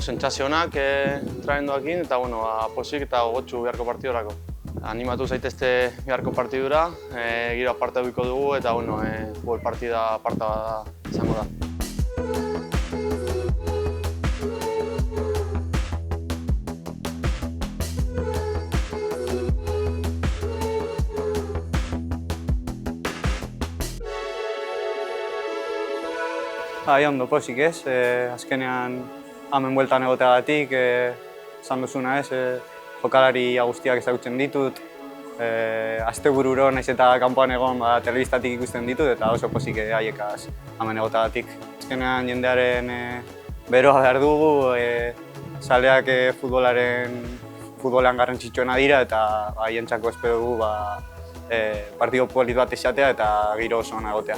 sentsazionak traendoakin eta posik eta gogotsu beharko partidurako. Animatu zaitezte beharko partidura, gero aparte duiko dugu eta futbol partida aparta bada izango da. Ondo, posik ez, azkenean hemen bueltan egoteagatik, esan duzuna ez, jokalari guztiak ezagutzen ditut, astebururo naiz eta kanpoan egon telebistatik ikusten ditut eta oso posik haiekaz hemen egoteagatik. Azkenean jendearen beroa behar dugu, zaleak futbolean garrantzitsuena dira eta haientzako espero dugu partido polit bat izatea eta giro oso ona egotea.